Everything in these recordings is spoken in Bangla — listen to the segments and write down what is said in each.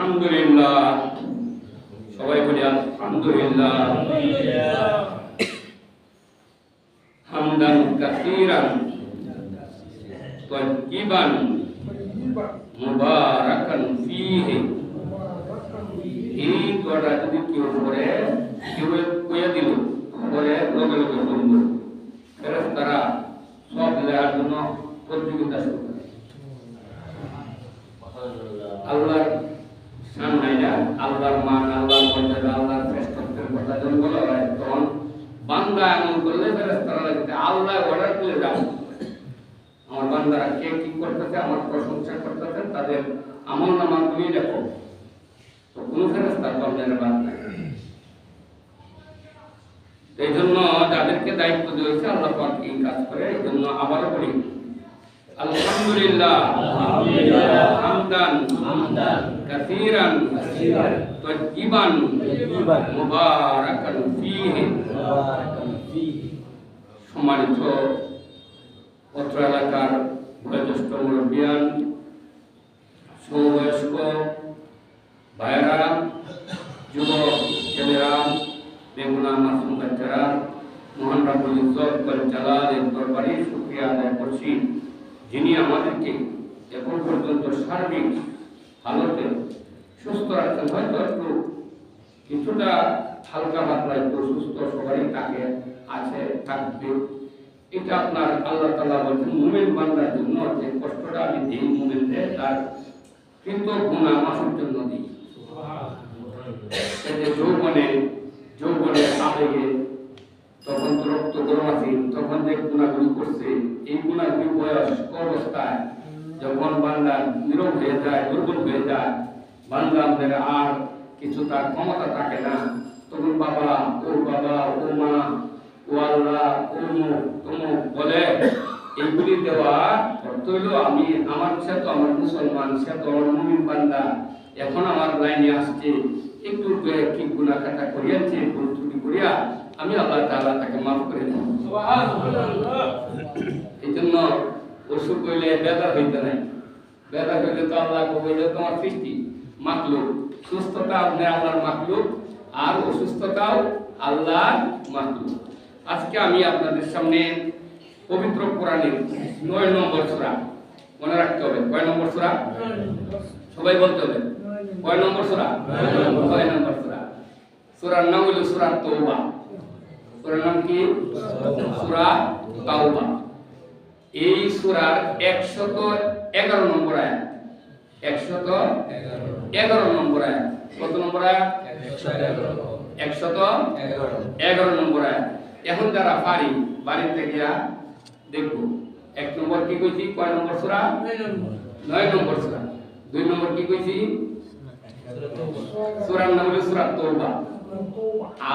আলহামদুলিল্লাহ। সবাই বলি আলহামদুলিল্লাহ। হামদান কাসীরান তাইয়িবান মুবারাকান ফীহি। এই দোয়াটা যদি কেউ করে, কেউ কইয়া দিল পরে লগে লগে শুনবো, ফেরেশতারা সব দেওয়ার জন্য প্রতিযোগিতা শুরু করে। আল্লাহর শান নাই না, আল্লাহর মান, আল্লাহর মর্যাদা, আল্লাহর শ্রেষ্ঠত্বের কথা যখন বলা হয়, তখন বান্দা এমন করলে ফেরেশতারা লাগতে আল্লাহ অর্ডার করে যাও, আমার বান্দারা কে কি করতেছে, আমার প্রশংসা করতেছে, তাদের আমল নামা তুমি দেখো। তো কোন ফেরেশতা কমনের বাদ নাই। এই জন্য যাদেরকে দায়িত্ব দিয়েছে আল্লাহ পাক এই কাজ করে। এই জন্য আবারও বলি আলহামদুলিল্লাহ, হামদান কাসীরান তাইয়িবান মুবারাকান ফীহি। সম্মানিত অত্র এলাকার বয়োজ্যেষ্ঠ মুরব্বিয়ান, সমবয়স্ক ভাইয়েরা, যুবক ছেলেরা, বেগুনা মাসুম বাচ্চারা, মহান রাব্বুল ইজ্জত ওয়াল জালালের দরবারে শুকরিয়া আদায় করছি, যিনি আমাদেরকে এখন পর্যন্ত সার্বিক হালতে সুস্থ রাখছেন। হয়তো একটু কিছুটা হালকা পাতলা একটু সুস্থ সবারই তাকে আছে, থাকবে। এটা আপনার আল্লাহ তাআলা বলছেন মুমিন বান্দার জন্য যে কষ্টটা আমি দিই মুমিনদের, তার কৃতজ্ঞতা মাসের জন্য দিই। এই যে যৌবনে আবেগে তখন তো রক্ত গরম আছে, তখন যে গুণাগুলি করছে, এই গুণাগুলি বয়স্ক অবস্থায় যখন বান্দা নীরব হয়ে যায়, দুর্বল হয়ে যায়, বান্দা আমাদের আর কিছু তার ক্ষমতা থাকে না, তখন বাবা ও মা ও আল্লাহ ও তমুক বলে। এইগুলি দেওয়া অর্থ হইল আমি আমার সে তো আমার মুসলমান, সে তো আমার মুমিন বান্দা, এখন আমার লাইনে আসছে, একটু কি গুনাহ কাটা করিয়াছে, ভুল ত্রুটি করিয়া আমি আল্লাহ তাআলা তাকে মাফ করে দেব। সুবহানাল্লাহ। এই জন্য অসুখ হইলে বেদা হইতে নাই, বেদা হইলে তো আল্লাহ কইলে তোমার সৃষ্টি মাখলুক, সুস্থতা আপনি আল্লাহর মাখলুক, আর অসুস্থতাও আল্লাহর মাখলুক। আজকে আমি আপনাদের সামনে পবিত্র কোরআনের ৯ নম্বর সূরা, মনে রাখতে হবে কয় নম্বর সূরা, সবাই বলতে হবে কয় নম্বর সূরা, ৯ নম্বর সূরা। সূরার নাম হলো সূরা তাওবা। সূরার নাম কি? সূরা তাওবা। এই সূরার ১১১ নম্বর আয়াত, ১11 নম্বর আয়াত। কত নম্বর আয়াত? ১11 নম্বর আয়াত। এখন যারা পারি বাড়িতে গিয়া দেখবো ১ নম্বর কি কইছি, কয় নম্বর সূরা? ৯ নম্বর সূরা। ২ নম্বর কি কইছি? সূরার নাম হলো সূরা তাওবা,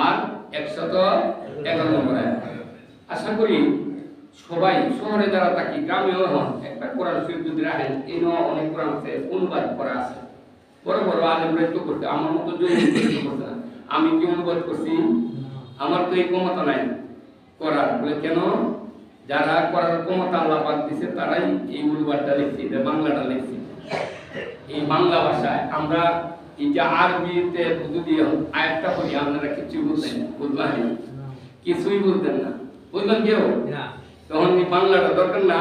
আর ১11 নম্বর আয়াত। আশা করি সবাই শহরে যারা থাকি, গ্রামেও হন, একটা কোরআন শরীফ যদি রাখেন, এই অনেক কোরআন আছে, অনুবাদ করা আছে, বড় বড় আলেমরা তো করতে, আমার মতো জরুরি করতে না। আমি কি অনুবাদ করছি? আমার তো এই ক্ষমতা নাই করার। বলে কেন? যারা করার ক্ষমতা আল্লাহ পাক দিয়েছে তারাই এই অনুবাদটা লিখছে, বাংলাটা লিখছে এই বাংলা ভাষায়। আমরা এই যে আরবিতে যদি আয়াতটা পড়ি, আপনারা কিছুই বুঝতেন, বুঝলেন কিছুই বুঝতেন না, বুঝলেন কেউ? তখন বাংলাটা দরকার না,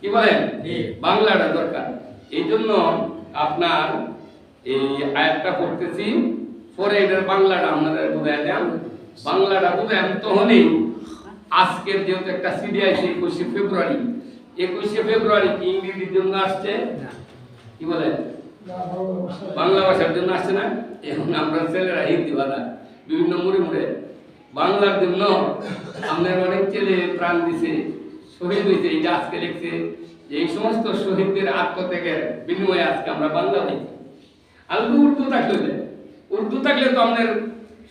কি বলেন? বাংলাটা দরকার। এই জন্য আপনার এই আয়াতটা পড়তেছি, পরে এটার বাংলাটা আপনাদের বুঝাই দেন। বাংলাটা বুঝেন তখনই আজকের যেহেতু একটা সিডি আছে ২১শে ফেব্রুয়ারি, ২১শে ফেব্রুয়ারি কি ইংরেজির জন্য আসছে? কি বলে? বাংলা ভাষার জন্য আসছে না? এখন আমরা ছেলেরা হিন্দি ভাষা বিভিন্ন মুড়ে বাংলার জন্য আমাদের অনেক ছেলে প্রাণ দিছে, শহীদ হয়েছে। এই যে আজকে লিখছে, এই সমস্ত শহীদদের আত্মত্যাগের বিনিময়ে আজকে আমরা বাংলা লিখি। আর উর্দু থাকলে তো আমাদের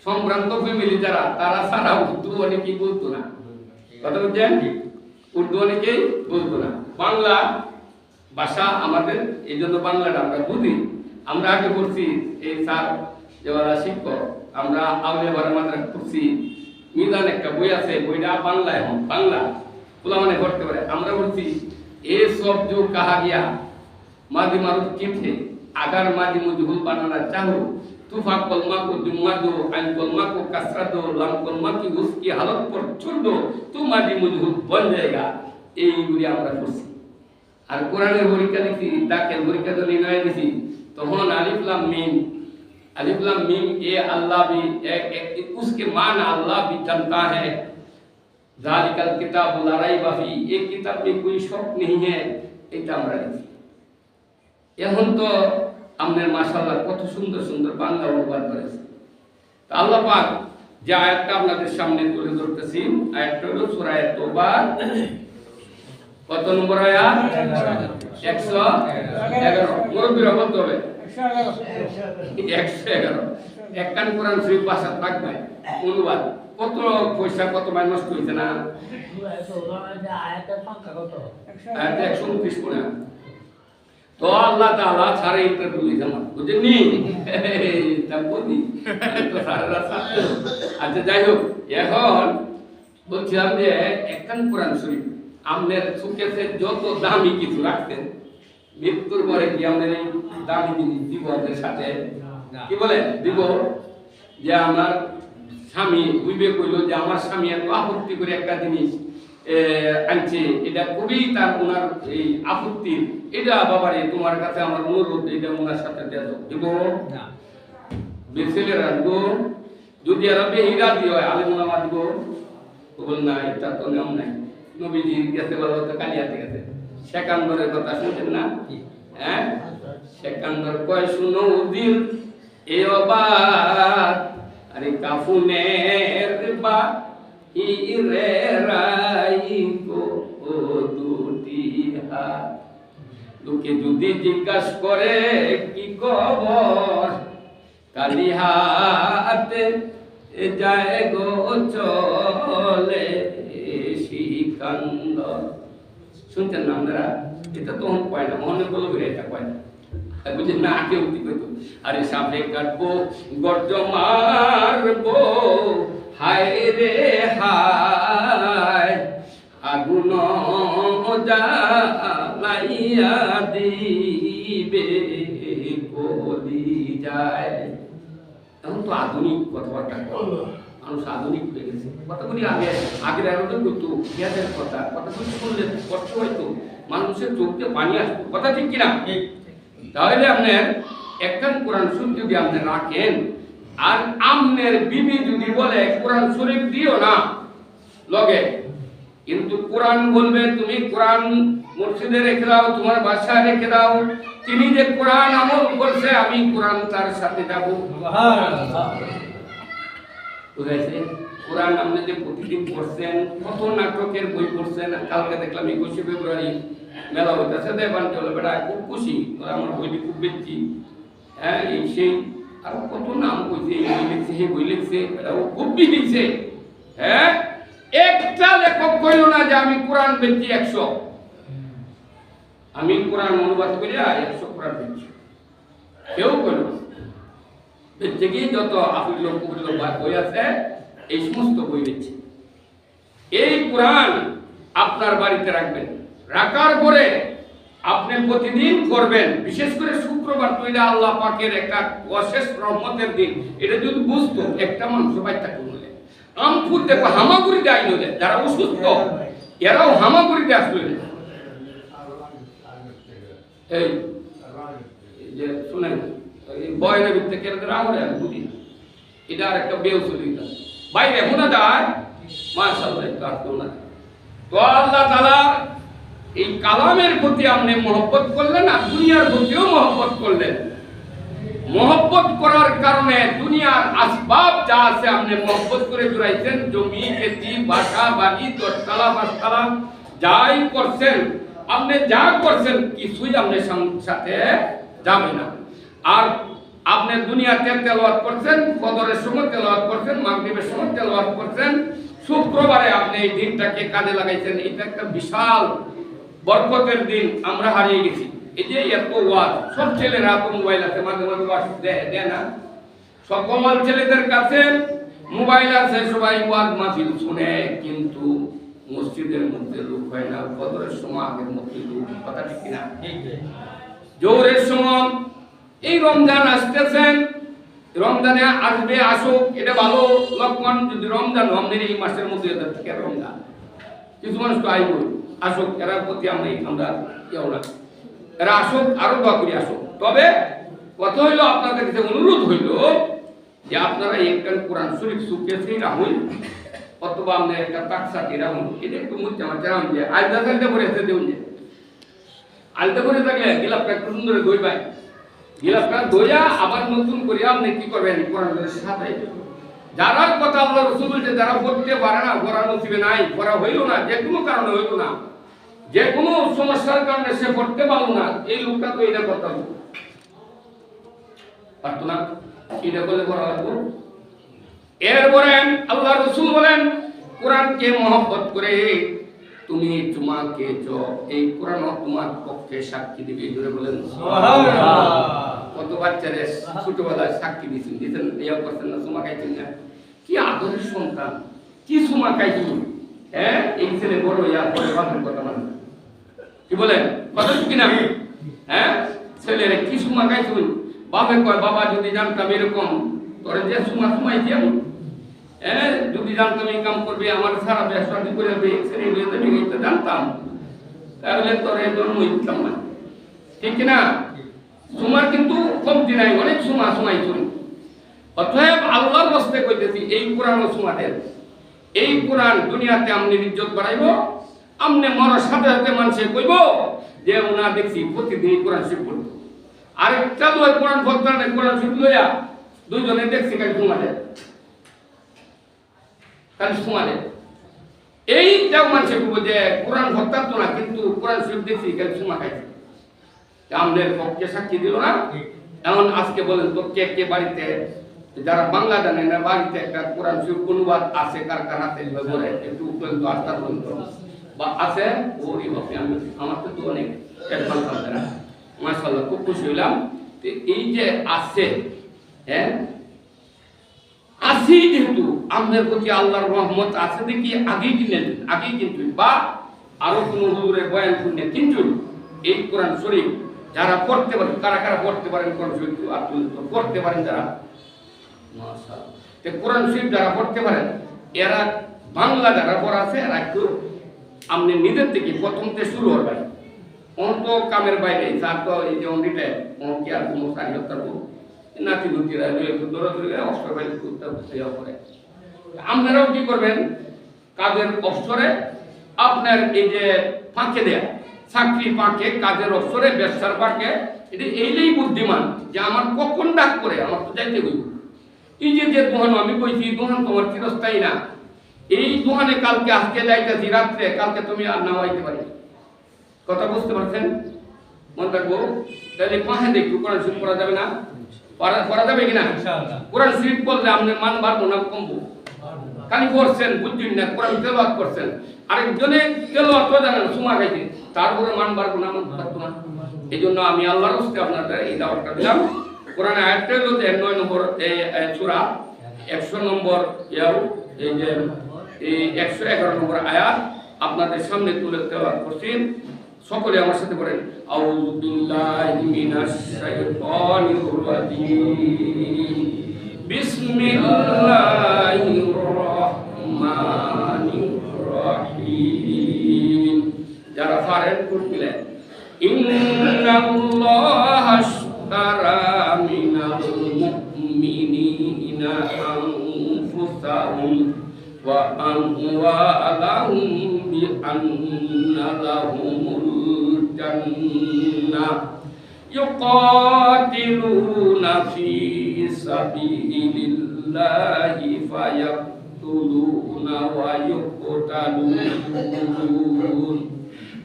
সম্ভ্রান্ত ফ্যামিলি যারা, তারা সারা উর্দু অনেকেই বলতো না, কথা বলছেন? উর্দু অনেকেই বলতো না। বাংলা ভাষা আমাদের, এই জন্য বাংলাটা আমরা বুঝি। আমরা আগে পড়ছি, এই স্যার যারা শিক্ষক, আমরা আউলিয়া বাড়ির মাদ্রাসা পড়ছি, মিজান একটা বই আছে, বইটা বাংলা, এখন বাংলা পোলা মানে পড়তে পারে। আমরা বলছি এ সব जो कहा गया मादी मारुत की थे agar madi mujhul banana chahu tufa kolma ko dumado ain kolma ko kasrado lam kolma ki uski halat por chundo tu madi mujhul ban jayega এইগুলি আমরা করছি আর কোরআনের পরীক্ষা লিখছি দাখিল পরীক্ষা তো নির্ণয় দিছি তখন আলিফ লাম মিম ये अल्लाह भी उसके माना अल्लाह भी जानता है जालिकल किताब ला रैब फी ये किताब में कोई शक नहीं है এটা আমরা লিখছি এখন তো আমাদের মাশাআল্লাহ কত সুন্দর সুন্দর বাংলা অনুবাদ করেছে তো আল্লাহ পাক যে আয়াতটা আপনাদের সামনে তুলে ধরতেছি আয়াতটা হলো সূরা তওবা কত নম্বর আয়াত 111 মুরব্বিরা বলতে হবে 111 একখান কোরআন শরীফ ভাষা থাকবে অনুবাদ কত পয়সা কত মাইনাস হইছে না আয়াতের সংখ্যা কত আয়াত 129 কোরআন তো আল্লাহ তাআলা সারে ইন্টারভিউ দিলাম বুঝেননি তা বলি তো সারা সাথে আচ্ছা যাই হোক এখন বলছিলাম যে একখান কোরআন শরীফ আমাদের সুকেতে যত দামি কিছু রাখতেন মৃত্যুর পরে কি আমাদের এই দামি জিনিস দিব ওদের সাথে কি বলে দিব যে আমার স্বামী বুঝবে কইল যে আমার স্বামী এত আপত্তি করে একটা জিনিস আনছে এটা খুবই তার ওনার এই আপত্তি এটা বাবারে তোমার কাছে আমার অনুরোধ এটা ওনার সাথে দিব না বেসেলে রাখবো যদি আরবে হীরা দিও আলেম ওলামা দিব বল না এটা তো নিয়ম নাই নবীজি গেছে বলো তো কালিয়াতে গেছে সেকান্দরের কথা শুনছেন না হ্যাঁ সেকান্দর কয় শুনো উদির এ অবাক আরে কাফুনের বা ইরে রাই গো দুটি হাত লোকে যদি জিজ্ঞাসা করে কি খবর কালি হাতে যায় গো চলে সিকান্দর শুনছেন না আপনারা এটা তখন কয় না মনে বলো এটা কয় না বুঝে না আগে উঠি কইতো আরে সামনে কাটবো গর্জ মারবো হায় রে হায় আগুন জ্বালাইয়া দিবে কলি যায় এখন তো আধুনিক কথাবার্তা মানুষ আধুনিক হয়ে গেছে কথাগুলি আগের আয়োজন করতো ইতিহাসের কথাগুলি শুনলে কষ্ট হইতো মানুষের চোখ দিয়ে পানি আসতো কথা ঠিক কিনা তাহলে আপনার একখান কোরআন শরীফ যদি আপনি রাখেন আর আমনের বিবি যদি বলে কোরআন শরীফ দিও না লগে কিন্তু কোরআন বলবে তুমি কোরআন মসজিদে রেখে দাও তোমার বাসায় রেখে দাও তিনি যে কোরআন আমল করছে আমি কোরআন তার সাথে যাব বুঝাইছে কোরআন আপনি যে প্রতিদিন পড়ছেন কত নাটকের বই পড়ছেন কালকে দেখলাম 21 ফেব্রুয়ারি মেলা হইতেছে দেবান চলে বেড়া খুব খুশি আমার বইটি খুব বেশি হ্যাঁ এই সেই আর কত নাম কইছে এই বই লিখছে সেই বই লিখছে এটা ও খুব বিহিছে হ্যাঁ একটা লেখক কইল না যে আমি কোরআন বেচি 100 আমি কোরআন অনুবাদ করি 100 কোরআন বেচি কেউ কইল বেচে কি যত আফিল কুফিল বই আছে এই সমস্ত বই বেচে এই কোরআন আপনার বাড়িতে রাখবেন রাখার পরে আপনি প্রতিদিন করবেন বিশেষ করে শুক্রবার তো এটা আল্লাহ পাকের একটা অশেষ রহমতের দিন এটা যদি বুঝতো একটা মানুষ বাইটা করলে আমপুর দেখো হামাগুড়িতে আইলো দেয় যারা অসুস্থ এরাও হামাগুড়িতে আসলো এই যে শুনেন বয়নের ভিতরে কেটে রাহরে দুদিন এটা আর একটা বেউসুলিতা বাইরে হোনা যায় মাশাআল্লাহ কাটতো না তো আল্লাহ তাআলা এই কালামের প্রতি আপনি মহব্বত করলেন আর দুনিয়ার প্রতিও মহব্বত করলেন মহব্বত করার কারণে দুনিয়ার আসবাব যা আছে আপনি মহব্বত করে জুড়াইছেন জমি খেতি বাসা বাড়ি দশতলা পাঁচতলা যাই করছেন আপনি যা করছেন কিছুই আপনার সাথে যাবে না আর আপনি দুনিয়াতে তেলাওয়াত করছেন ফজরের সময় তেলাওয়াত করছেন মাগরিবের সময় তেলাওয়াত করছেন শুক্রবারে আপনি এই দিনটাকে কাজে লাগাইছেন এটা একটা বিশাল বরকতের দিন আমরা হারিয়ে গেছি এই যে এত ওয়াজ সব ছেলেরা তো মোবাইল আছে মাঝে মাঝে ওয়াজ দেয় না সকল ছেলেদের কাছে মোবাইল আছে সবাই ওয়াজ মাহফিল শুনে কিন্তু মসজিদের মধ্যে লোক হয় না ফজরের সময় আগের মধ্যে লোক কথা ঠিক না জোহরের সময় এই রমজান আসতেছেন, রমজানে আসবে আসুক, এটা ভালো লক্ষণ। যদি রমজান আমাদের এই মাসের মধ্যে থেকে রমজান, কিছু মানুষ তো আইব আসুক, এরা প্রতি আমরা কেউ না, এরা আসুক, আরো দোয়া করি আসুক। তবে কথা হইলো আপনাদের কাছে অনুরোধ হইল যে আপনারা একটা কোরআন শরীফ শুকিয়েছে রাহুল, অথবা আমরা একটা তাকসাতি রাহুল, এটা একটু মুচ্ছে আমার চালাম যে আলদা থাকতে পরে এসে দেউন, যে আলদা করে থাকলে গিলাপটা একটু সুন্দর দই পায়, গিলাপটা দইয়া আবার নতুন করে আপনি কি করবেন কোরআনের সাথে। যারা কথা আল্লাহ রাসূল বলছে, যারা পড়তে পারে না, পড়া নসিবে নাই, পড়া হইল না, যে কোনো কারণে হইল না, যে কোনো সমস্যার কারণে সে পড়তে পারলো না, এই লোকটা তো এটা করতে পারতো না, এটা করলে পড়া লাগতো। এরপরে আল্লাহ রাসূল বলেন, কোরআনকে মহব্বত করে তুমি তোমাকে এই কোরআন তোমার পক্ষে সাক্ষী দিবে। জোরে বলেন সুবহানাল্লাহ। কত বাচ্চারে ছোটবেলায় সাক্ষী দিয়েছেন, ইয়া করছেন না, সুমা খাইছেন না, কি আদরের সন্তান, কি সুমা খাইছেন। হ্যাঁ, এই ছেলে বড় ইয়া পরে বাপের কথা মানে কি বলেন, কথা কি না? হ্যাঁ, ছেলেরে কি সুমা খাইছেন, বাপে কয় বাবা যদি জানতাম এরকম তোরে যে সুমা সুমাইছি আমি, হ্যাঁ যদি জানতাম এই কাম করবে, আমার সারা ব্যবসা করে দেবে, জানতাম তাহলে তোরে জন্ম দিতাম না, ঠিক না? সুমার কিন্তু কমতি নাই, অনেক সুমা সুমাইছেন। অতএব আল্লাহর রাস্তায় কইতেছি, এই কোরআন ও সুমাদের, এই কোরআন দুনিয়াতে আমনে ইজ্জত বাড়াইব, আমনে মরার সাথে সাথে মানুষে কইব যে ওনা দেখছি প্রতিদিন কোরআন শরীফ পড়তো। আরেকটা লয় কোরআন পড়তো না, কোরআন শরীফ লইয়া দুইজনে দেখছি কাল সুমাদের, কাল সুমাদের এইটাও মানুষে কইব যে কোরআন পড়তো না, কিন্তু কোরআন শরীফ দেখছি কাল সুমা খাইছে। আমাদের পক্ষে সাক্ষী দিল না। এমন আজকে বলেন তো কে কে বাড়িতে, যারা বাংলা জানে না, বাড়িতে একটা কোরআন শরীফ অনুবাদ আছে কার কার হাতে বলে একটু পর্যন্ত আস্থা পর্যন্ত বা আছে, ওরই বাপে আমি আমার তো অনেক অ্যাডভান্স আছে না, মাশাআল্লাহ খুব খুশি হইলাম। এই যে আছে, হ্যাঁ আসি, যেহেতু আমাদের প্রতি আল্লাহর রহমত আছে দেখি আগেই কিনেন, আগেই কিন্তু বা আরো কোনো হুজুরের বয়ান শুনে কিন্তু এই কোরআন শরীফ যারা পড়তে পারেন, কারা কারা পড়তে পারেন কোরআন শরীফ পড়তে পারেন যারা, মাশাআল্লাহ। তে কোরআন শরীফ যারা পড়তে পারেন, এরা বাংলা যারা পড়া আছে, এরা একটু আপনি নিজের থেকে প্রথমতে শুরু হবে, অন্ত কামের বাইরে তার তো এই যে অন্ডিটা কি আর কোনো সাহিত্য করবো নাতি দুটিরা দৌড়াদৌড়ি অবসর বাইরে করতে করে। আপনারাও কি করবেন, কাজের অবসরে আপনার এই যে ফাঁকে দেয়া, চাকরি ফাঁকে, কাজের অবসরে, ব্যবসার ফাঁকে, এটা এইটাই বুদ্ধিমান যে আমার কখন ডাক করে আমার তো যাইতে হইব। এই যে যে দোহান আমি কইছি, দোহান তোমার চিরস্থায়ী না, এই দোহানে কালকে আজকে যাইতেছি রাত্রে, কালকে তুমি আর নাও আইতে পারি। কথা বুঝতে পারছেন? মনে রাখবো। তাহলে পাহে দেখবো কোরআন শরীফ পড়া যাবে না, পড়া যাবে কিনা? কোরআন শরীফ বললে আপনার মান বাড়বো না কমবো? খালি পড়ছেন বুঝছেন না, কোরআন তেলাওয়াত করছেন, আরেকজনে তেলাওয়াত করে জানেন সুমা খাইছে, তারপরে মান বাড়বো না, মান বাড়বো না। এই জন্য আমি আল্লাহর রাস্তায় আপনাদের এই দাওয়াতটা দিলাম। কোরআনে আয়াতটা হলো 9 নম্বর সূরা 100 নম্বর এই যে 111 নম্বর আয়াত আপনাদের সামনে তুলে তেলাওয়াত করছি। সকলে আমার সাথে বলেন, আউযু বিল্লাহি মিনাশ শাইতানির রাজীম, বিসমিল্লাহির রহমানির রহিম। যারা পারেন করলেন, ইন্নাল্লাহা আশতারা মিনাল মুমিনিনা আনফুসাহুম wa amwalahum bi anna lahumul jannah yuqatiluna fi sabilillahi fayaqtuluna wa yuqtalun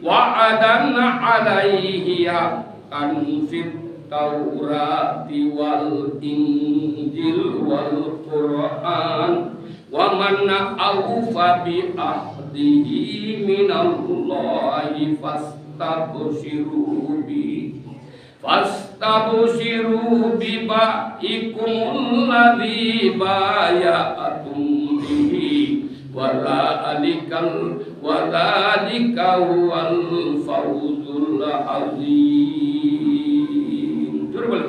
wa'adan 'alaihi haqqan fit taurati wal injil wal qur'an wa man awfa bi ahdihi minallahi fastabshiru bi ba'ikumul ladzi bay'atum bihi walika huwal fawzul azim. Juru boleh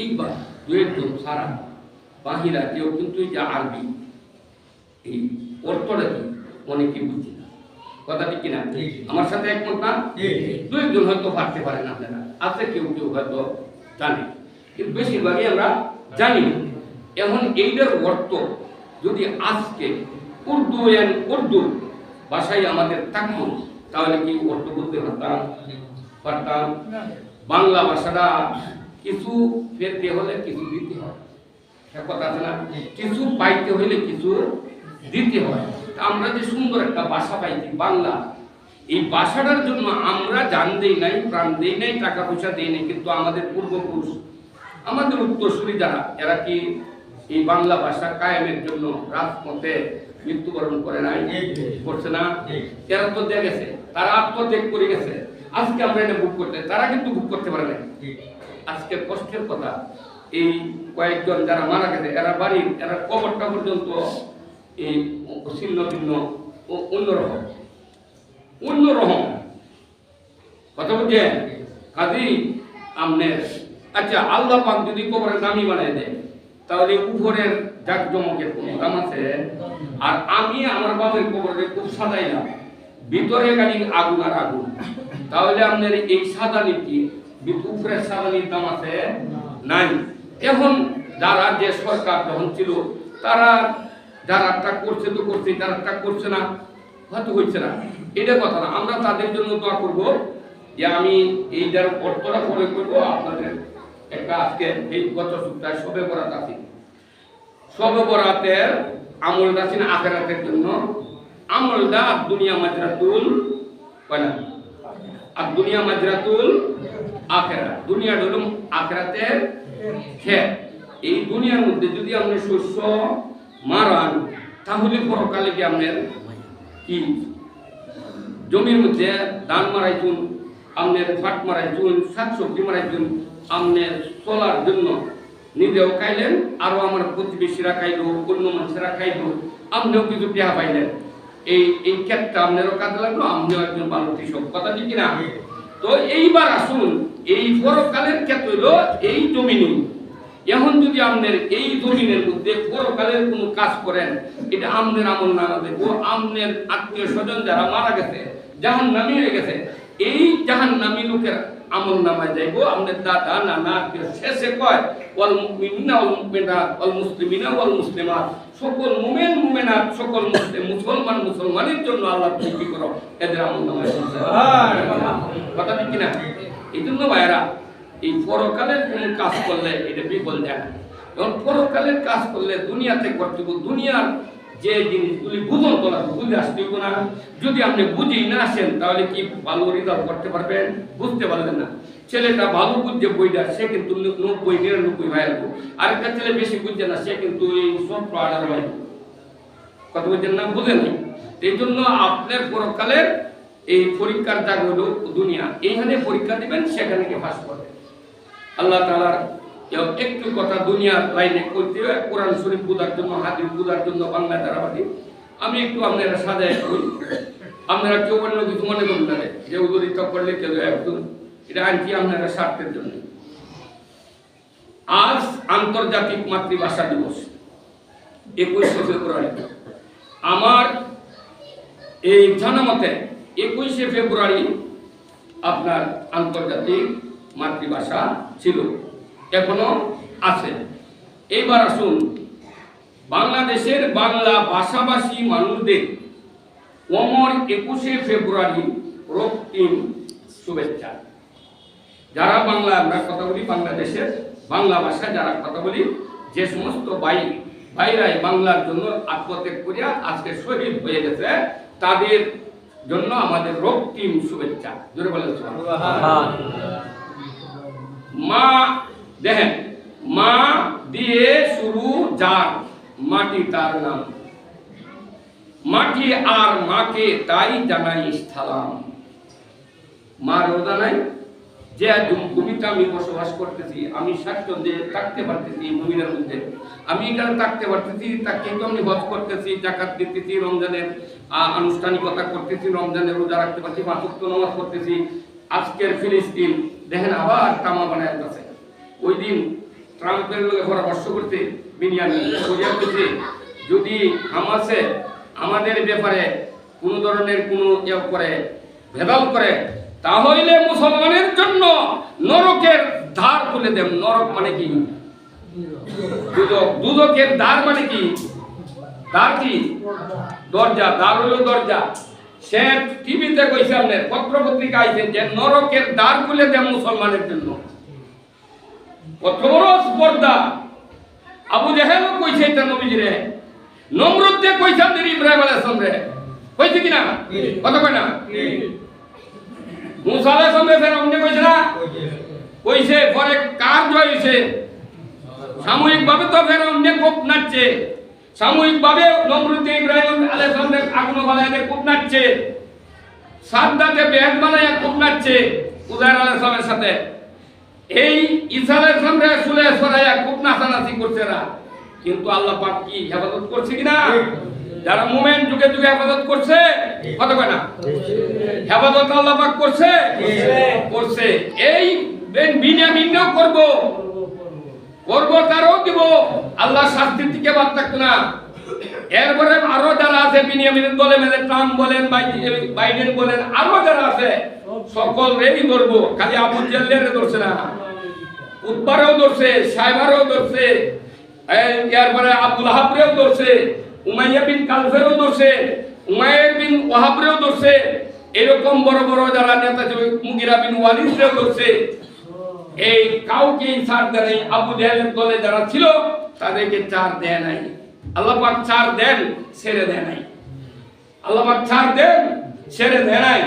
এইবার দুয়েকজন সারা বাহিরা কেউ কিন্তু এই যে আরবি এই অর্থটা কি অনেকে বুঝি না, কথা ঠিক কিনা? আমার সাথে একমত না? দুয়েকজন হয়তো পারতে পারেন আপনারা, আছে কেউ কেউ হয়তো জানে, কিন্তু বেশিরভাগই আমরা জানি না। এখন এইটার অর্থ যদি আজকে উর্দু ভাষায় আমাদের থাকতো তাহলে কি অর্থ বলতে পারতাম? বাংলা ভাষাটা কিছু পেতে হলে কিছু দিতে হয়, কথা আছে না? কিছু পাইতে হলে কিছু দিতে হয়। আমরা যে সুন্দর একটা ভাষা পাইছি বাংলা, এই ভাষাটার জন্য আমরা জান দেই নাই, প্রাণ দেই নাই, টাকা পয়সা দেই নাই, কিন্তু আমাদের পূর্বপুরুষ, আমাদের উত্তরসূরি যারা, এরা কি এই বাংলা ভাষা কায়েমের জন্য রাজপথে মৃত্যুবরণ করে নাই? করছে না? এরা তো দেখেছে, তারা আত্মত্যাগ করে গেছে। আজকে আমরা এটা বুক করতে, তারা কিন্তু বুক করতে পারে না। আজকে কষ্টের কথা, এই কয়েকজন যারা মারা গেছে, এরা বাড়ির, এরা কবরটা পর্যন্ত এই ছিন্ন ভিন্ন অন্যরকম কথা বুঝছেন? কাজী আমনের আচ্ছা, আল্লাহ পাক যদি কবরের দামি বানাই দেয় তাহলে উপরের জাকজমকের কোনো দাম আছে? আর আমি আমার বাবার কবরে খুব সাজাইলাম, ভিতরে গাড়ি আগুন আর আগুন, তাহলে আপনার এই সাজানির কি উপরের সাজানির দাম আছে? নাই। এখন যারা যে সরকার যখন ছিল, তারা যারা ট্রাক করছে তো করছে, যারা ট্রাক করছে না হয়তো হচ্ছে না, এটা কথা না। আমরা তাদের জন্য দোয়া করব যে আমি এইটার অর্থটা পরে করবো আপনাদের একটা। আজকে এই গত সপ্তাহে শবে বরাত আছে, শবে বরাতের আমলটা ছিল আখিরাতের জন্য। আমলটা দুনিয়া মাজরাতুল কয়না, আর দুনিয়া মাজরাতুল আখিরাত, দুনিয়া হলো আখিরাতের ক্ষেত। এই দুনিয়ার মধ্যে যদি আপনি শস্য মারান তাহলে পরকালে কি আপনার কি জমির মধ্যে ধান মারাইছুন, আপনার ফাট মারাইছুন, শাকসবজি মারাইছুন, আপনার চলার জন্য নিজেও খাইলেন, আরো আমার প্রতিবেশীরা খাইল, অন্য মানুষেরা খাইল, আপনিও কিছু টেহা পাইলেন। এই ক্ষেতটা আপনারও কাজে লাগলো, আপনিও একজন ভালো কৃষক, কথা ঠিক কিনা? তো এইবার আসুন, এই পরকালের ক্ষেত হইল এই জমিনে। এখন যদি আপনার এই জমিনের মধ্যে পরকালের কোনো কাজ করেন, এটা আপনার আমল নামা দেখবো। আপনার আত্মীয় স্বজন যারা মারা গেছে, জাহান্নামী হয়ে গেছে, এই জাহান্নামী লোকের আমল নামায় যাইবো। আপনার দাদা নানা শেষে কয় ওয়াল মুমিনিনা ওয়াল মুমিনাত ওয়াল মুসলিমিনা ওয়াল মুসলিমাত, সকল মুমিন মুমিনাত, সকল মুসলিম মুসলমান মুসলমানের জন্য আল্লাহ তৌফিক করো, এদের আমল নামায় কথা ঠিক কিনা? এই জন্য ভাইরা, এই পরকালের কোন কাজ করলে এটা বিফল যায় না। এবং পরকালের কাজ করলে দুনিয়াতে করতে হবে, দুনিয়ার যে জিনিসগুলি বুঝন তোলা বুঝে আসতে হবে না। যদি আপনি বুঝেই না আসেন তাহলে কি ভালো রেজাল্ট করতে পারবেন? বুঝতে পারবেন না। ছেলেটা ভালো বুঝছে বইটা, সে কিন্তু 90-99 ভাই আসবো। আরেকটা ছেলে বেশি বুঝছে না, সে কিন্তু এই 17-18 ভাই, কথা বলছেন না? বুঝে নাই। এই জন্য আপনার পরকালের এই পরীক্ষার জায়গা হলো দুনিয়া, এইখানে পরীক্ষা দিবেন, সেখানে কি পাস করবেন। আল্লাহ তাআলার একটু কথা দুনিয়ার লাইনে করতে হয়, কোরআন শরীফ বুঝার জন্য, হাদিস বুঝার জন্য বাংলা ধারাবাহিক আমি একটু আপনারা সাজায় করি। আপনারা কেউ অন্য কিছু মনে করবেন না যে উদরিত করলে কেউ একজন, এটা আনছি আপনারা স্বার্থের জন্য। আজ আন্তর্জাতিক মাতৃভাষা দিবস 21শে ফেব্রুয়ারি। আমার এই জানা মতে 21শে ফেব্রুয়ারি আপনার আন্তর্জাতিক মাতৃভাষা ছিল, এখনো আছে। এইবার আসুন, বাংলাদেশের বাংলা ভাষাভাষী মানুষদের অমর 21শে ফেব্রুয়ারি রক্তিম শুভেচ্ছা। যারা বাংলা আমরা কথা বলি, বাংলাদেশের বাংলা ভাষা যারা কথা বলি, যে সমস্ত ভাইরাই বাংলার জন্য আত্মত্যাগ করিয়া আজকে শহীদ হয়ে গেছে, তাদের জন্য আমাদের রক্তিম শুভেচ্ছা। জোরে বলেন সুবহানাল্লাহ। মা দেখেন, মা দিয়ে শুরু যার, মাটি তার নাম, মাটি আর মাকে তাই জানাই সালাম। মা রোজা নাই, যে ভূমিতে আমি বসবাস করতেছি, আমি স্বাচ্ছন্দ্যে থাকতে পারতেছি ভূমির মধ্যে, আমি এখানে থাকতে পারতেছি, তাকে তো আমি হজ করতেছি, জাকাত দিতেছি, রমজানের আনুষ্ঠানিকতা করতেছি, রমজানের রোজা রাখতে পারছি, 5 ওয়াক্ত নামাজ পড়তেছি, আজকের ফিলিস্তিন দেখেন আবার তামা বানায় আছে। ওই দিন ট্রাম্পের লোকে পরামর্শ করতে বিনিয়ামিন বলছে যদি হামাসে আমাদের ব্যাপারে কোন ধরনের কোন করে ভেদাল করে তাহলে মুসলমানের জন্য নরকের দ্বার খুলে দেন। নরক মানে কি? দুদক। দুদকের দ্বার মানে কি? দ্বার কি? দরজা। দ্বার হলো দরজা। সে টিভিতে কইছে, আপনার পত্র পত্রিকা আইছে যে নরকের দ্বার খুলে দেন মুসলমানের জন্য। কত বড় স্পর্ধা! আবু জেহেল কইছে এটা নবীজিরে, নমরুদ কে কইছে নবী ইব্রাহিম আলাইহিস সালাম রে, কইছে কিনা? কথা কয় না? মুসা আলাইহিস সালাম রে ফেরাউন কে কইছে না? কইছে। পরে কার জয় হইছে? সাময়িকভাবে তো ফেরাউন নে কোপ নাচছে, সাময়িকভাবে নমরুদ ইব্রাহিম আলাইহিস সালাম রে আগুন বানায় কোপ নাচছে, সাদ্দাতে বেদ বানায় কোপ নাচছে উজাইর আলাইহিস সালামের সাথে। এই ঈসা আলাইহিস সালাম রে সুলে সরায়া কোপ নাচানাচি করছে না, কিন্তু আল্লাহ পাক কি হেফাজত করছে কিনা? যারা মুমিন যুগে যুগে হেফাজত করছে, কথা কয় না? হেফাজত আল্লাহ পাক করছে, করছে। এই বিনিয়ামিনও করব, তারও দিব। আল্লাহ শাস্তির দিকে বাদ থাকতো না। এরপরে আরো যারা আছে বিনিয়ামিনের দলে মেলে, ট্রাম্প বলেন, বাইডেন বলেন, আরো যারা আছে সকল রেডি ধরবো। খালি আবু জেহেলের ধরছে না, উতবারও ধরছে, সাইবারও ধরছে, এরপরে আবুল হাবরেও ধরছে, উমাইয়া বিন কালফেরও ধরছে, উমাইর বিন ওয়াহাবরেও ধরছে। এরকম বড় বড় যারা নেতা ছিল, মুগিরা বিন ওয়ালিদরেও ধরছে। এই কাউকে ছাড় দেয় নাই। আবু জেহেলের দলে যারা ছিল তাদেরকে ছাড় দেয় নাই। আল্লাহ পাক ছাড় দেন, ছেড়ে দেয় নাই। আল্লাহ পাক ছাড় দেন, ছেড়ে দেয় নাই।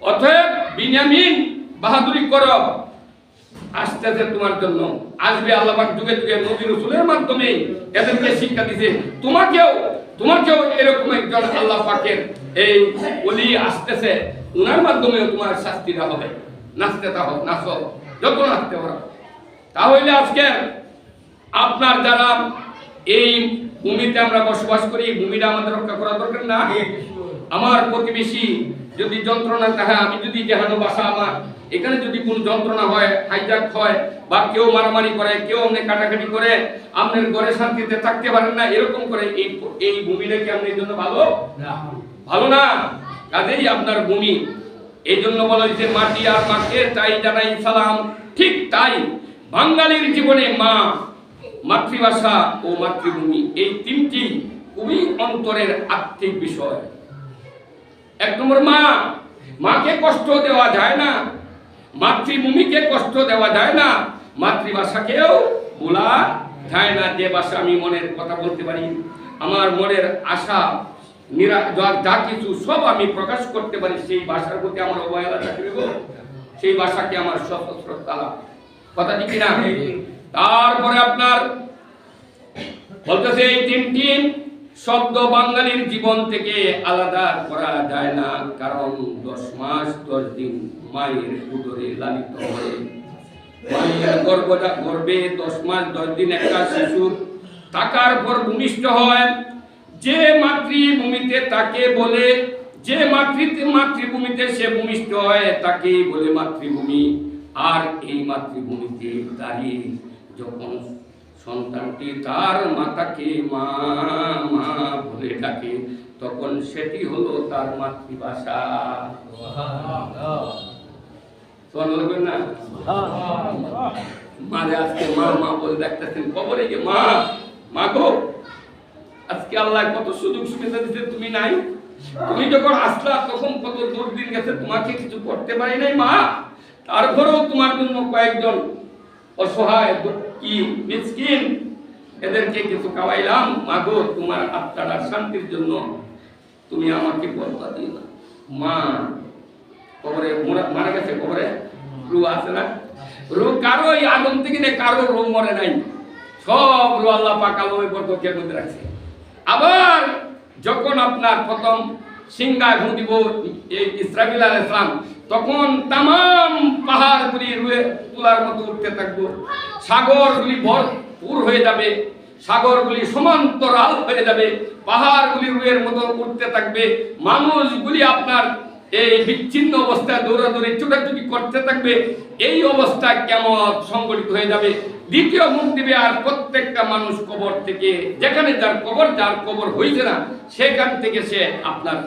অতএব বিনিয়ামিন বাহাদুরি করো, আসতেছে তোমার জন্য, আসবে। আল্লাহ পাক যুগে যুগে নবী রাসূলের মাধ্যমে এদেরকে শিক্ষা দিয়েছে। তোমাকেও এরকম একজন আল্লাহ পাকের এই ওলি আসতেছে, উনার মাধ্যমে তোমার শাস্তিটা হবে। নাচতে থাকো, নাচো, যত নাচতে পারো। তাহলে আজকে আপনার যারা এই ভূমিতে আমরা বসবাস করি, ভূমিটা আমাদের রক্ষা করা দরকার না? আমার প্রতিবেশী যদি যন্ত্রণা থাকে, আমি যদি যেখানে বাসা আমার এখানে যদি কোনো যন্ত্রণা হয়, হাইজ্যাক হয়, বা কেউ মারামারি করে, কেউ অনেক কাটাকাটি করে, আপনার ঘরে শান্তিতে থাকতে পারেন না, এরকম করে এই ভূমিটা কি আপনার জন্য ভালো? ভালো না। কাজেই আপনার ভূমি, এই জন্য বলা হয়েছে মাটি আর মাকে তাই জানাই সালাম। ঠিক তাই বাঙালির জীবনে মা, মাতৃভাষা ও মাতৃভূমি, এই তিনটি খুবই অন্তরের আত্মিক বিষয়। এক নম্বর মা, মাকে কষ্ট দেওয়া যায় না, মাতৃভূমিকে কষ্ট দেওয়া যায় না, মাতৃভাষাকেও বলা যায় না। যে ভাষা আমি মনের কথা বলতে পারি, আমার মনের আশা যা কিছু সব আমি প্রকাশ করতে পারি, সেই ভাষার প্রতি আমার অবহেলা থাকবে, সেই ভাষাকে আমার শ্রদ্ধা। কথা ঠিক না? তারপরে আপনার বলতেছে এই তিনটি শব্দ বাঙালির জীবন থেকে আলাদা করা যায় না, কারণ 10 মাস 10 দিন মায়ের উদরে লালিত হয়। মায়ের গর্ভে 10 মাস 10 দিন একটা শিশু থাকার পর ভূমিষ্ঠ হয়। যে মাতৃভূমিতে তাকে বলে, যে মাতৃভূমিতে সে ভূমিষ্ঠ হয় তাকে বলে মাতৃভূমি। আর এই মাতৃভূমিতে দাঁড়িয়ে যখন সন্তানটি তার মাতাকে মা মা বলে ডাকে, তখন সেটি হলো তার মাতৃভাষা। না মারে আজকে মা মা বলে ডাকতেছেন, কবরে যে মা মা গো, আজকে আল্লাহ কত সুযোগ সুবিধা দিতে, তুমি নাই। তুমি যখন আসলা তখন কত দুর্দিন গেছে, তোমাকে কিছু করতে পারি নাই মা। তারপরেও তোমার জন্য কয়েকজন অসহায় দুঃখী মিসকিন, এদেরকে কিছু খাওয়াইলাম। মাগো, তোমার আত্মার শান্তির জন্য তুমি আমাকে বলতা দিও না। মা কবরে মারা গেছে, কবরে রূহ আছে না? রূহ কারো এই আদম থেকে কারো রূহ মরে নাই, সব রূহ আল্লাহ পাক আলমে বরকতের মধ্যে রাখছে। আবার যখন আপনার প্রথম সিংহায় ভূ দিব এই ইসরাফিল আলাইহিস সালাম, তখন তামাম পাহাড়গুলি রুয়ে তুলার মতো উঠতে থাকবো, সাগরগুলি ভরপুর হয়ে যাবে, সাগরগুলি সমান্তরাল হয়ে যাবে, পাহাড়গুলি রুয়ের মতো উঠতে থাকবে, মানুষগুলি আপনার এই বিচ্ছিন্ন অবস্থায় দৌড়াদৌড়ি ছোটাছুটি করতে থাকবে, এই অবস্থা কেমন সংগঠিত হয়ে যাবে। দ্বিতীয় মুখ দিবে, আর প্রত্যেকটা মানুষ কবর থেকে, যেখানে যার কবর হয়েছে না, সেখান থেকে সে আপনার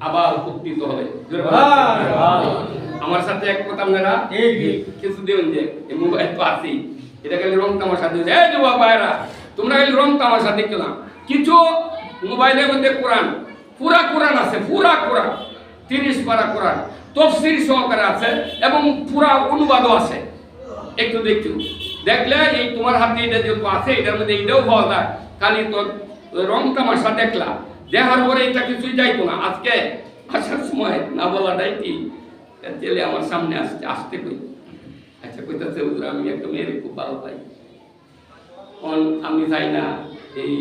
আবার উপকৃত হবে। আমার সাথে এক কথা আপনারা কিছু দিন যে এই মোবাইল তো আছেই, এটা খালি রং তামাশা দিয়েছে। এই যুবা ভাইরা, তোমরা খালি রং তামাশা দেখছো না, কিছু মোবাইলের মধ্যে কোরআন, পুরা কোরআন আছে, পুরা কোরআন 30 পারা কোরআন তফসির সহকারে আছে এবং পুরা অনুবাদও আছে। একটু দেখছো, দেখলে এই তোমার হাতে এটা যেহেতু আছে, এটার মধ্যে এটাও পাওয়া যায়। খালি তো রং তামাশা দেখলা, দেখার পরে এটা কিছুই যাইতো না। আজকে আসার সময় না বলাটাই কি, ছেলে আমার সামনে আসতে কই, আচ্ছা কইতাছে হুজুর আমি একটা মেয়ের খুব ভালো পাই, আমি চাই না এই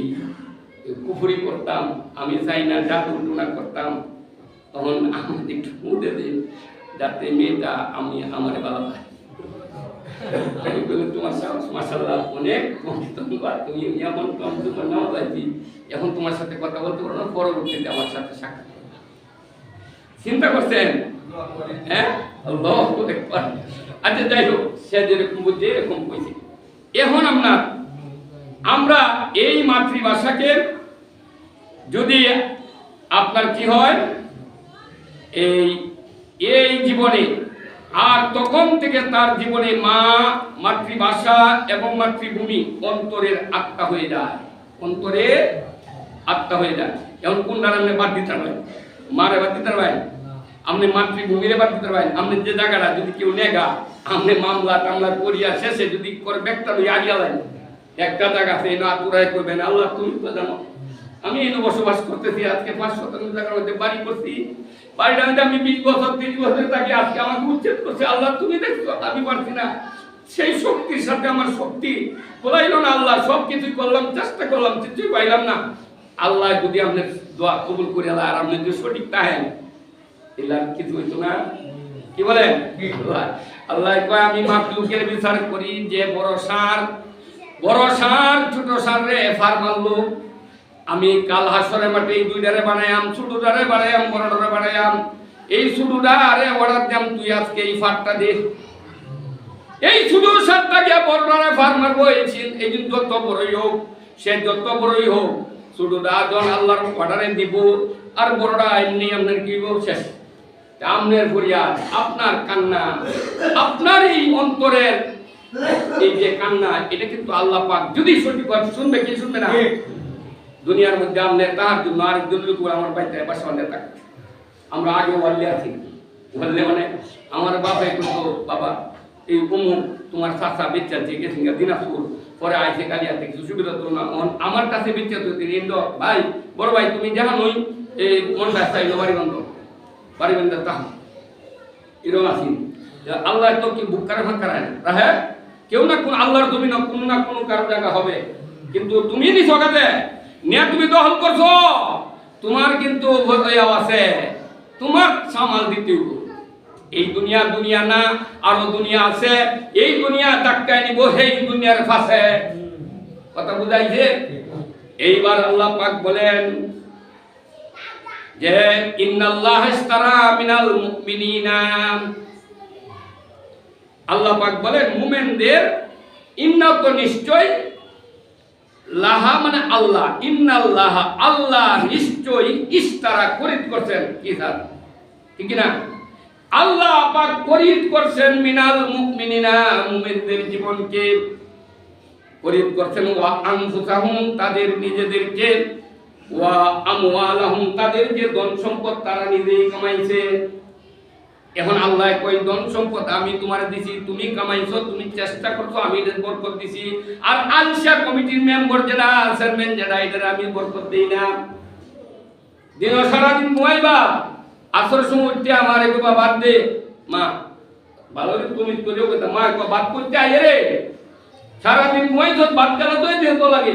কুফরি করতাম, আমি চাই না জাদু টুনা করতাম, তখন আমি একটু মুদে দিই যাতে মেয়েটা আমার ভালো পাই। আমি বলি তোমার সাহস মাশাআল্লাহ অনেক, ধন্যবাদ, তুমি এমন কম তোমার নাম পাইছি, এখন তোমার সাথে কথা বলতে পারো না, পরবর্তীতে আমার সাথে সাক্ষাৎ। চিন্তা করছেন? হ্যাঁ, আল্লাহু আকবার। আচ্ছা যাই হোক, সে যেরকম বুঝছে এরকম কইছে। এখন আমরা এই মাতৃভাষাকে যদি আপনার কি হয় এই জীবনে, আর তখন থেকে তার জীবনে মাতৃভাষা এবং মাতৃভূমি অন্তরের আত্মা হয়ে যায়, অন্তরের আত্মা হয়ে যায়। এখন কোন আপনি বাদ দিতে পারবেন, মারে বাদ দিতে পারবেন, আপনি মাতৃভূমিরে বাদ দিতে পারবেন। আপনি যে জায়গাটা যদি কেউ নেগা, আপনি মামলা টামলা করিয়া শেষে যদি করে ব্যাগটা লইয়া আলিয়া লাইন, একটা জায়গা আছে না পুরাই করবেন, আল্লাহ তুমি তো জানো। আমি এনে বসবাস করতেছি, আজকে 5 শতাংশ জায়গার মধ্যে বাড়ি করছি, বাড়িটা মধ্যে আমি 20 বছর 30 বছর থাকি, আজকে আমাকে উচ্ছেদ করছে, আল্লাহ তুমি দেখছো, আমি পারছি না। সেই শক্তির সাথে আমার শক্তি বলাইল না, আল্লাহ সব কিছুই করলাম, চেষ্টা করলাম, কিছুই পাইলাম না। আল্লাহ যদি আপনার দোয়া কবুল করে আর আপনি যদি সঠিক থাকেন, এগুলা কিছু হইতো না। কি বলেন? আল্লাহ কয় আমি মাখলুকের বিচার করি, যে বড় সার ছোট সার রে ফার মারলো, আমি কাল হাসরের মাঠে এই দুইটারে বানাইয়াম, ছোটটারে বানাইয়াম, বড়টারে বানাইয়াম। এই ছোটটা আরে অর্ডার দিলাম, তুই আজকে এই ফারটা দে, এই ছোট সারটাকে বড়টারে ফার মারবো। এই দিন যত বড়ই হোক, সে যত বড়ই হোক, ছোটটা যখন আল্লাহর অর্ডারে দিব, আর বড়টা এমনি আপনার কি শেষ। আপনার ফরিয়াদ, আপনার কান্না, আপনার এই অন্তরের এই যে কান্না, এটা কিন্তু আল্লাহ পাক যদি সঠিক শুনবে, কি শুনবে না? দুনিয়ার মধ্যে আপনি তাহার জন্য আরেকজন লোক আমার বাড়িতে বাসা বাঁধে থাকে। আমরা আগে ওয়াল্লে আছি, ওয়াল্লে মানে আমার বাবা একটু, বাবা এই অমুক তোমার চাচা বেচা থেকে দিনাজপুর, পরে আইসে কালিয়াতে কিছু সুবিধা তো না, আমার কাছে বেচা তো তিনি ভাই বড় ভাই তুমি যাহা নই এই মনটা চাইলো বাড়ি বন্ধ তাহা এরকম আছি। আল্লাহ তো কি বুক কারে ফাঁকা রাহে, কেউ না কোন আল্লাহর তুমি না কোনো কারো জায়গা হবে, কিন্তু তুমি নি সকালে নিয়ে তুমি দখল করছো, তোমার কিন্তু আছে, তোমার সামাল দিতে। এই দুনিয়া না, আরো দুনিয়া আছে, এই দুনিয়া ধাক্কায় নিব এই দুনিয়ার ফাঁসে। কথা বুঝাইছে? এইবার আল্লাহ পাক বলেন যে ইন্নাল্লাহ ইশতারা মিনাল মুমিনিনা, আল্লাহ পাক বলেন মুমিনদের, ইন্না তো নিশ্চয়, লাহা মানে আল্লাহ, ইন্নাল্লাহ আল্লাহ নিশ্চয়, ইশতারা খরিদ করছেন, কি স্যার ঠিক না? আল্লাহ পাক খরিদ করছেন মিনাল মুমিনিনা, মুমিনদের জীবনকে খরিদ করছেন, ওয়া আনফুসাহুম তাদের নিজেদেরকে, ওয়া আমওয়ালাহুম তাদের যে ধন সম্পদ তারা নিজেই কামাইছে। এখন আল্লাহ কই ধন সম্পদ আমি তোমার দিছি, তুমি কামাইছো, তুমি চেষ্টা করছো, আমি এর বরকত দিছি। আর আলসা কমিটির মেম্বার যারা, চেয়ারম্যান যারা, এদের আমি বরকত দেই না। দিন সারা দিন মোয়াইবা, আসর সময় উঠতে আমার এক বাদ দে মা, ভালো তুমি করেও কথা মা বাদ করতে আইয়ে রে, সারাদিন মোয়াইছো, বাদ গেল তো দেহ তো লাগে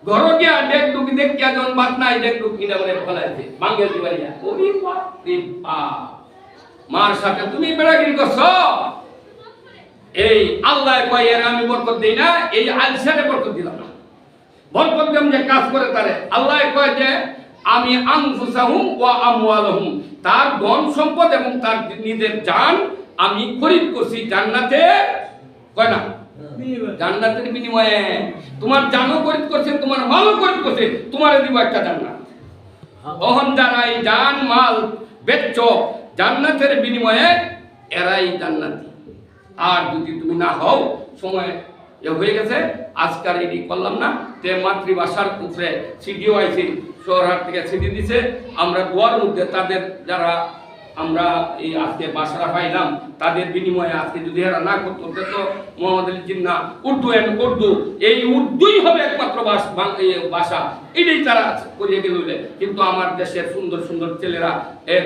ঘর গিয়া দেখ টুকি দেখ কে জন বাদ নাই, দেখ টুকি না বলে ফলাইছে বাঙ্গেল দিবারিয়া। ওরে বাপ রে বাপ, মার সাথে তুমি বেড়াগিরি করছো। এই আল্লাহ কয় এর আমি বরকত দেই না, এই আলসারে বরকত দিলাম না। বরকত দেম যে কাজ করে তারে। আল্লাহ কয় যে আমি আনফুসাহুম ওয়া আমওয়ালাহুম, তার ধন সম্পদ এবং তার নিজের জান আমি খরিদ করছি জান্নাতে, কয় না জান্নাতের বিনিময়ে। তোমার জানও খরিদ করছে, তোমার মালও খরিদ করছে, তোমারে দিব একটা জান্নাত। তখন যারা এই জান মাল বেচছ জান্নাতের বিনিময়ে, এরাই জান্নাতি। আর যদি তুমি না হও, সময় হয়ে গেছে, আজকাল এটি করলাম না, যে মাতৃভাষার উপরে সিডিও আইসি শহরহাট থেকে সিডি দিছে, আমরা দোয়ার মধ্যে তাদের যারা আমরা এই আজকে বাসারা পাইলাম তাদের বিনিময়ে আজকে যদি এরা না করতো তো মোহাম্মদ আলী জিন্না উর্দু অ্যান্ড উর্দু, এই উর্দুই হবে একমাত্র ভাষা, এটাই তারা করিয়ে গেল। কিন্তু আমার দেশের সুন্দর সুন্দর ছেলেরা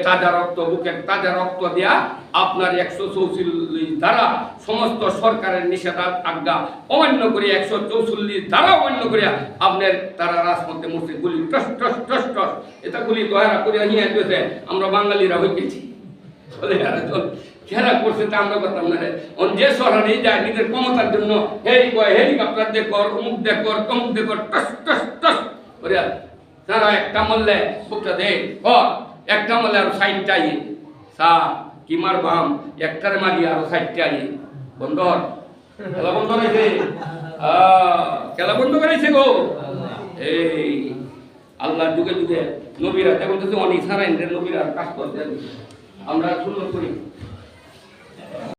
তাজা রক্ত, বুকের তাজা রক্ত দেয়া আপনার 144 ধারা সমস্ত সরকারের নিষেধাজ্ঞা অমান্য করে, 144 ধারা অমান্য করে আপনার তারা রাজপথে মসজিদ গুলি টস টস টস টস এটা গুলি দয়ারা করে নিয়ে আসবে। আমরা বাঙালিরা হয়ে গেছি খেলা করছে তা আমরা করতাম না রে। যে শহরে যায় নিজের ক্ষমতার জন্য হেই কয় হেলিকপ্টার দেখর, অমুক দেখর, তমুক দেখর, টস টস টস করে তারা একটা মল্লে বুকটা দেয় কর, একটা মল্লে আরো 60টা ইয়ে সা কি মারবাম, একটার মারি আরো 60টা ইয়ে বন্ধ। খেলা বন্ধ করেছে, খেলা বন্ধ করেছে গো। এই আল্লাহ যুগে যুগে নবীরা দেখুন অনেক সারা নবীরা কাজ করতেন, আমরা সুন্দর করি।